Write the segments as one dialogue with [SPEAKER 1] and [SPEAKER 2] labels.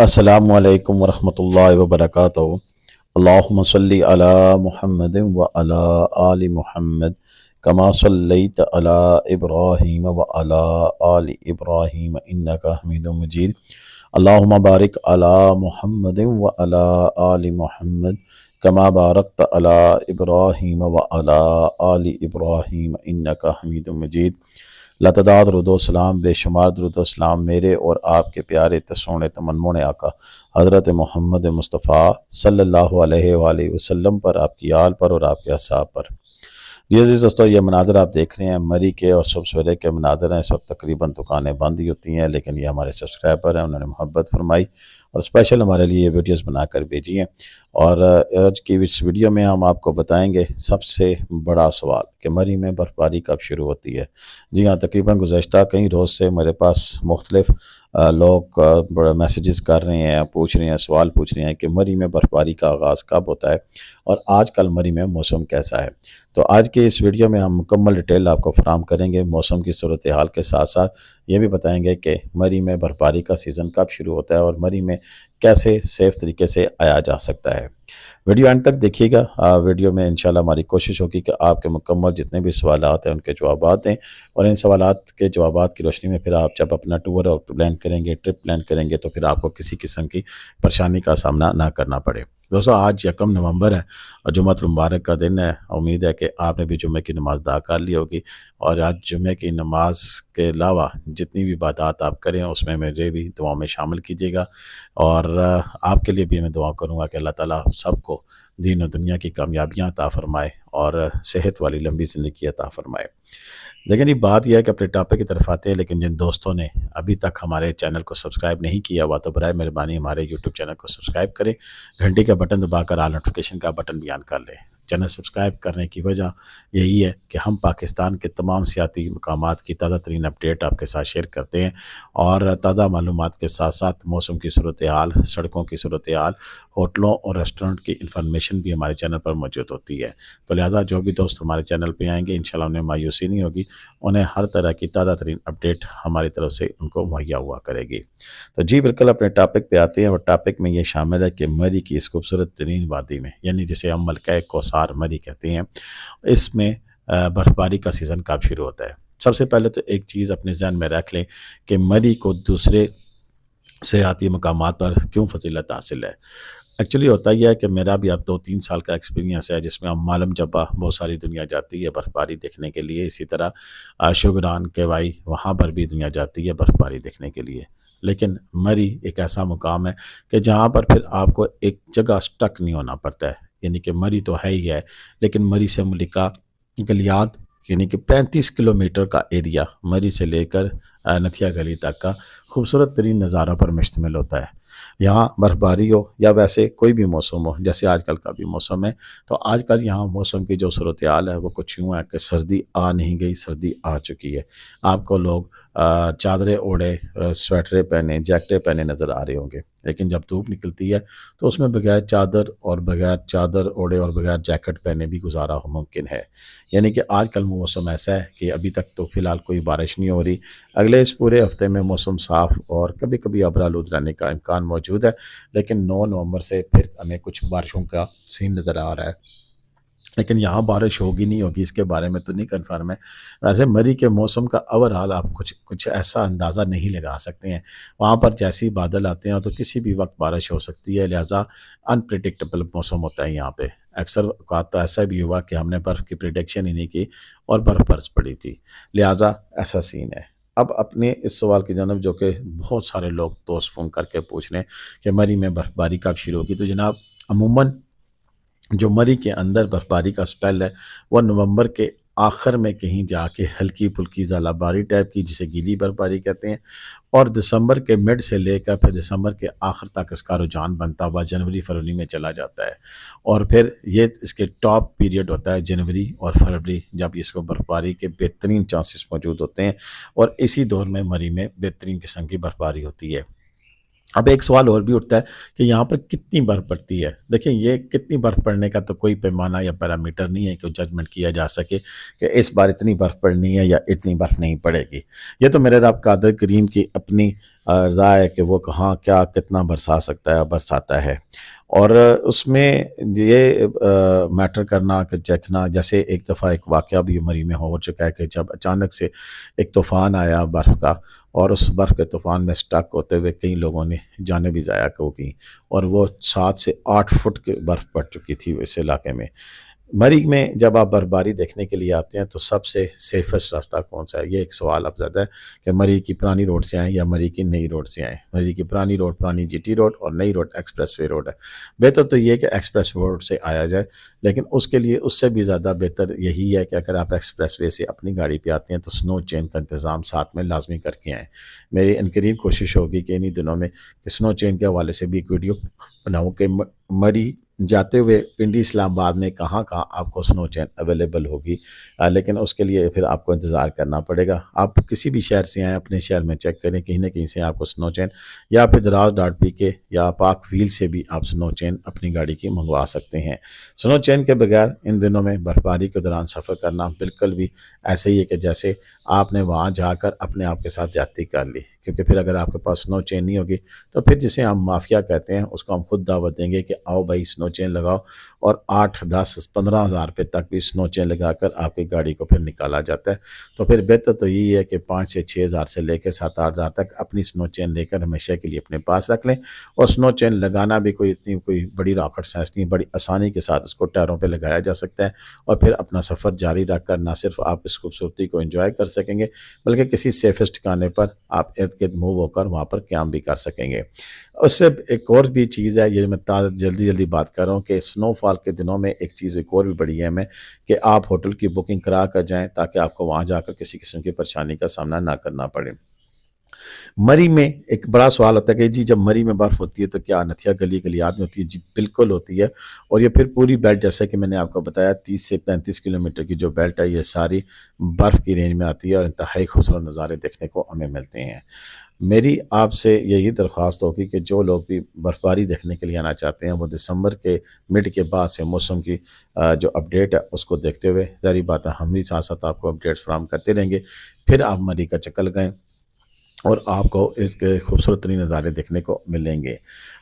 [SPEAKER 1] अस्सलामु अलैकुम वरहमतुल्लाहि वबरकातुहू। अल्लाहुम्मा सल्लि अला मुहम्मदिन व अला आलि मुहम्मद कमा सल्लैत अला इब्राहीम व अला आलि इब्राहीम इन्नका हमीदुम मजीद। अल्लाहुम्मा बारिक अला मुहम्मदिन व अला आलि मुहम्मद कमा बारकत अला इब्राहीम व अला आलि इब्राहीम इन्नका हमीदुम मजीद। लतदाद रुदोसलाम बेशुमार दरुदोसलाम मेरे और आपके प्यारे तसोने तमन्मोन आका हज़रत मोहम्मद मुस्तफ़ा सल्लल्लाहु अलैहि वसल्लम पर, आपकी आल पर और आपके असहाब पर। जी अज़ीज़ दोस्तों, ये मनाज़र आप देख रहे हैं मरी के और सुबह सवेरे के मनाज़र हैं। इस वक्त तकरीबन दुकानें बंद ही होती हैं, लेकिन ये हमारे सब्सक्राइबर हैं, उन्होंने मोहब्बत फरमाई और स्पेशल हमारे लिए वीडियोस बनाकर भेजी हैं। और आज की इस वीडियो में हम आपको बताएंगे सबसे बड़ा सवाल कि मरी में बर्फ़बारी कब शुरू होती है। जी हाँ, तकरीबन गुज़श्ता कई रोज़ से मेरे पास मुख्तलिफ लोग बड़ा मैसेजेस कर रहे हैं, पूछ रहे हैं, सवाल पूछ रहे हैं कि मरी में बर्फ़बारी का आगाज़ कब होता है और आजकल मरी में मौसम कैसा है। तो आज के इस वीडियो में हम मुकम्मल डिटेल आपको फराहम करेंगे, मौसम की सूरत हाल के साथ साथ ये भी बताएंगे कि मरी में बर्फ़बारी का सीज़न कब शुरू होता है और मरी में कैसे सेफ़ तरीके से आया जा सकता है। वीडियो एंड तक देखिएगा। वीडियो में इंशाल्लाह हमारी कोशिश होगी कि आपके मुकम्मल जितने भी सवालात हैं उनके जवाबात दें और इन सवालात के जवाबात की रोशनी में फिर आप जब अपना टूर और प्लान करेंगे, ट्रिप प्लान करेंगे, तो फिर आपको किसी किस्म की परेशानी का सामना ना करना पड़े। दोस्तों, आज 1 नवंबर है और जुम्मतुल मुबारक का दिन है। उम्मीद है कि आपने भी जुम्मे की नमाज़ अदा कर ली होगी और आज जुम्मे की नमाज के अलावा जितनी भी इबादत आप करें उसमें मुझे भी दुआ में शामिल कीजिएगा। और आपके लिए भी मैं दुआ करूँगा कि अल्लाह ताला सबको दीन और दुनिया की कामयाबियाँ अता फ़रमाए और सेहत वाली लंबी ज़िंदगी अता फ़रमाए। लेकिन ये बात यह है कि अपने टॉपिक की तरफ आते हैं, लेकिन जिन दोस्तों ने अभी तक हमारे चैनल को सब्सक्राइब नहीं किया हुआ तो बराए मेहरबानी हमारे यूट्यूब चैनल को सब्सक्राइब करें, घंटी का बटन दबाकर ऑल नोटिफिकेशन का बटन भी ऑन कर लें। चैनल सब्सक्राइब करने की वजह यही है कि हम पाकिस्तान के तमाम सियाती मकामात की ताज़ा तरीन अपडेट आपके साथ शेयर करते हैं और ताज़ा मालूमात के साथ साथ मौसम की सूरत हाल, सड़कों की सूरत हाल, होटलों और रेस्टोरेंट की इन्फॉर्मेशन भी हमारे चैनल पर मौजूद होती है। तो लिहाजा जो भी दोस्त हमारे चैनल पर आएँगे इंशाल्लाह उन्हें मायूसी नहीं होगी, उन्हें हर तरह की ताज़ा तरीन अपडेट हमारी तरफ से उनको मुहैया हुआ करेगी। तो जी बिल्कुल अपने टॉपिक पे आते हैं और टॉपिक में ये शामिल है कि मरी की इस खूबसूरत तरीन वादी में, यानी जिसे हम मलका कौसार मरी कहते हैं, इसमें बर्फ़बारी का सीज़न कब शुरू होता है। सबसे पहले तो एक चीज़ अपने जहन में रख लें कि मरी को दूसरे सेयाती मकामात पर क्यों फजीलत हासिल है। एक्चुअली होता यह है कि मेरा भी अब 2-3 साल का एक्सपीरियंस है जिसमें हम मालम जब्बा बहुत सारी दुनिया जाती है बर्फ़बारी देखने के लिए। इसी तरह शुगरान के भाई वहाँ पर भी दुनिया जाती है बर्फ़बारी देखने के लिए। लेकिन मरी एक ऐसा मुकाम है कि जहाँ पर फिर आपको एक जगह स्टक नहीं होना पड़ता है। यानी कि मरी तो है ही है, लेकिन मरी से मुल्लिका गलियात यानी कि 35 किलोमीटर का एरिया मरी से लेकर नथिया गली तक का खूबसूरत तरीन नज़ारों पर मुश्तमिल होता है। यहाँ बर्फ़बारी हो या वैसे कोई भी मौसम हो, जैसे आजकल का भी मौसम है, तो आजकल यहाँ मौसम की जो सूरत हाल है वो कुछ यूँ है कि सर्दी आ नहीं गई, सर्दी आ चुकी है। आपको लोग चादरें ओढ़े, स्वेटरें पहने, जैकेटें पहने नज़र आ रहे होंगे, लेकिन जब धूप निकलती है तो उसमें बगैर चादर ओढ़े और बगैर जैकेट पहने भी गुजारा मुमकिन है। यानी कि आजकल मौसम ऐसा है कि अभी तक तो फ़िलहाल कोई बारिश नहीं हो रही। अगले इस पूरे हफ़्ते में मौसम साफ़ और कभी कभी अबरालूद रहने का इम्कान मौजूद है, लेकिन 9 नवंबर से फिर हमें कुछ बारिशों का सीन नज़र आ रहा है। लेकिन यहाँ बारिश होगी नहीं होगी इसके बारे में तो नहीं कन्फर्म है। वैसे मरी के मौसम का ओवरऑल आप कुछ ऐसा अंदाज़ा नहीं लगा सकते हैं। वहाँ पर जैसे ही बादल आते हैं तो किसी भी वक्त बारिश हो सकती है, लिहाजा अनप्रिडिक्टेबल मौसम होता है यहाँ पे। अक्सर औक़ात तो ऐसा भी हुआ कि हमने बर्फ़ की प्रिडिक्शन ही नहीं की और बर्फ़ बरस पड़ी थी, लिहाजा ऐसा सीन है। अब अपने इस सवाल की जानब जो कि बहुत सारे लोग दोस्त फ़ोन करके पूछ रहे हैं कि मरी में बर्फ़बारी कब शुरू होगी, तो जनाब अमूमन जो मरी के अंदर बर्फ़बारी का स्पेल है वह नवंबर के आखिर में कहीं जाके हल्की फुल्की ज़ालाबारी टाइप की, जिसे गीली बर्फ़बारी कहते हैं, और दिसंबर के मिड से लेकर फिर दिसंबर के आखिर तक इसका रुझान बनता हुआ जनवरी फरवरी में चला जाता है। और फिर ये इसके टॉप पीरियड होता है जनवरी और फरवरी, जब इसको बर्फ़बारी के बेहतरीन चांसेस मौजूद होते हैं और इसी दौर में मरी में बेहतरीन किस्म की बर्फ़बारी होती है। अब एक सवाल और भी उठता है कि यहाँ पर कितनी बर्फ़ पड़ती है। देखिए, ये कितनी बर्फ़ पड़ने का तो कोई पैमाना या पैरामीटर नहीं है कि जजमेंट किया जा सके कि इस बार इतनी बर्फ़ पड़नी है या इतनी बर्फ़ नहीं पड़ेगी। ये तो मेरे रब कादिर करीम की अपनी रज़ा है कि वो कहाँ क्या कितना बरसा सकता है, बरसाता है। और उसमें ये मैटर करना कि देखना, जैसे एक दफ़ा एक वाक़या भी मरी में हो चुका है कि जब अचानक से एक तूफ़ान आया बर्फ़ का, और उस बर्फ़ के तूफ़ान में स्टक होते हुए कई लोगों ने जानें भी ज़ाया की, और वो 7 से 8 फुट की बर्फ़ पड़ चुकी थी इस इलाके में। मरी में जब आप बर्फबारी देखने के लिए आते हैं तो सबसे सेफेस्ट रास्ता कौन सा है, ये एक सवाल अब ज़्यादा है कि मरी की पुरानी रोड से आएँ या मरी की नई रोड से आएँ। मरी की पुरानी रोड पुरानी जीटी रोड और नई रोड एक्सप्रेस वे रोड है। बेहतर तो ये है कि एक्सप्रेस वे रोड से आया जाए, लेकिन उसके लिए उससे भी ज़्यादा बेहतर यही है कि अगर आप एक्सप्रेस वे से अपनी गाड़ी पे आते हैं तो स्नो चेन का इंतज़ाम साथ में लाजमी करके आएँ। मेरी इनकरीब कोशिश होगी कि इन्हीं दिनों में कि स्नो चेन के हवाले से भी एक वीडियो बनाऊँ कि मरी जाते हुए पिंडी इस्लामाबाद में कहाँ-कहाँ आपको स्नो चेन अवेलेबल होगी। लेकिन उसके लिए फिर आपको इंतज़ार करना पड़ेगा। आप किसी भी शहर से आएँ, अपने शहर में चेक करें, कहीं न कहीं से आपको स्नो चेन या फिर दराज डॉट पी के या पाक व्हील से भी आप स्नो चेन अपनी गाड़ी की मँगवा सकते हैं। स्नो चेन के बगैर इन दिनों में बर्फ़बारी के दौरान सफ़र करना बिल्कुल भी ऐसे ही है कि जैसे आपने वहाँ जाकर अपने आप के साथ ज़्यादती कर ली, क्योंकि फिर अगर आपके पास स्नो चेन नहीं होगी तो फिर जिसे हम माफिया कहते हैं उसको हम खुद दावत देंगे कि आओ भाई स्नो चेन लगाओ, और 8, 10, 15 हज़ार रुपये तक भी स्नो चेन लगाकर आपकी गाड़ी को फिर निकाला जाता है। तो फिर बेहतर तो यही है कि 5 से 6 हज़ार से लेकर 7-8 हज़ार तक अपनी स्नो चेन लेकर हमेशा के लिए अपने पास रख लें। और स्नो चेन लगाना भी कोई इतनी कोई बड़ी रॉकेट साइंस नहीं, बड़ी आसानी के साथ उसको टायरों पे लगाया जा सकता है, और फिर अपना सफ़र जारी रखकर ना सिर्फ आप इस खूबसूरती को एंजॉय कर सकेंगे, बल्कि किसी सेफेस्ट ठिकाने पर आप इर्द-गिर्द मूव होकर वहाँ पर क़याम भी कर सकेंगे। उससे एक और भी चीज़ है, ये मैं जल्दी-जल्दी बात कर रहा हूँ कि स्नोफॉल के दिनों में एक चीज़ एक और भी बड़ी अहम है कि आप होटल की बुकिंग करा कर जाएँ, ताकि आपको वहाँ जाकर किसी किस्म की परेशानी का सामना ना करना पड़े। मरी में एक बड़ा सवाल होता है कि जी जब मरी में बर्फ़ होती है तो क्या नथिया गली गलियात में होती है? जी बिल्कुल होती है। और ये फिर पूरी बेल्ट, जैसे कि मैंने आपको बताया, 30 से 35 किलोमीटर की जो बेल्ट है ये सारी बर्फ़ की रेंज में आती है, और इंतहाई खूबसूरत नज़ारे देखने को हमें मिलते हैं। मेरी आपसे यही दरख्वास्त होगी कि जो लोग भी बर्फ़बारी देखने के लिए आना चाहते हैं वो दिसंबर के मिड के बाद से मौसम की जो अपडेट है उसको देखते हुए, ज़ाहिर बात है हम भी साथ-साथ आपको अपडेट्स फराहम करते रहेंगे। फिर आप मरी का चक्कर लगाएँ और आपको इसके खूबसूरत तरीन नज़ारे देखने को मिलेंगे।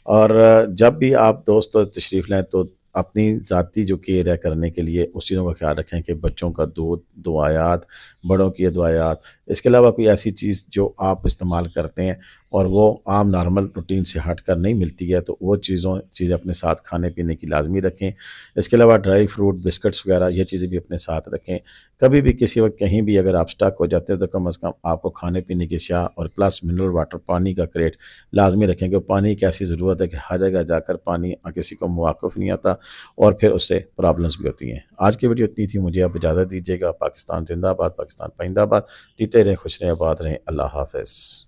[SPEAKER 1] और जब भी आप दोस्त तशरीफ़ लाएँ तो अपनी ज़ाती जो केयर है करने के लिए उस चीज़ों का ख़्याल रखें कि बच्चों का दूध, दुआयात, बड़ों की दुआयात, इसके अलावा कोई ऐसी चीज़ जो आप इस्तेमाल करते हैं और वो आम नॉर्मल रूटीन से हट कर नहीं मिलती है, तो वो चीज़ें अपने साथ खाने-पीने की लाज़मी रखें। इसके अलावा ड्राई फ्रूट, बिस्किट्स वग़ैरह ये चीज़ें भी अपने साथ रखें। कभी भी किसी वक़्त कहीं भी अगर आप स्टक हो जाते हैं तो कम से कम आपको खाने-पीने की अशिया और प्लस मिनरल वाटर, पानी का क्रेट लाज़मी रखें, कि पानी की ऐसी ज़रूरत है कि हर जगह जाकर पानी किसी को मवाक़िफ़ नहीं आता, और फिर उससे प्रॉब्लम्स भी होती हैं। आज की वीडियो इतनी थी, मुझे आप इजाज़त दीजिएगा। पाकिस्तान ज़िंदाबाद, पाकिस्तान पाइंदाबाद। जीते रहें, खुश रहें, आबाद रहें। अल्लाह हाफ़िज़।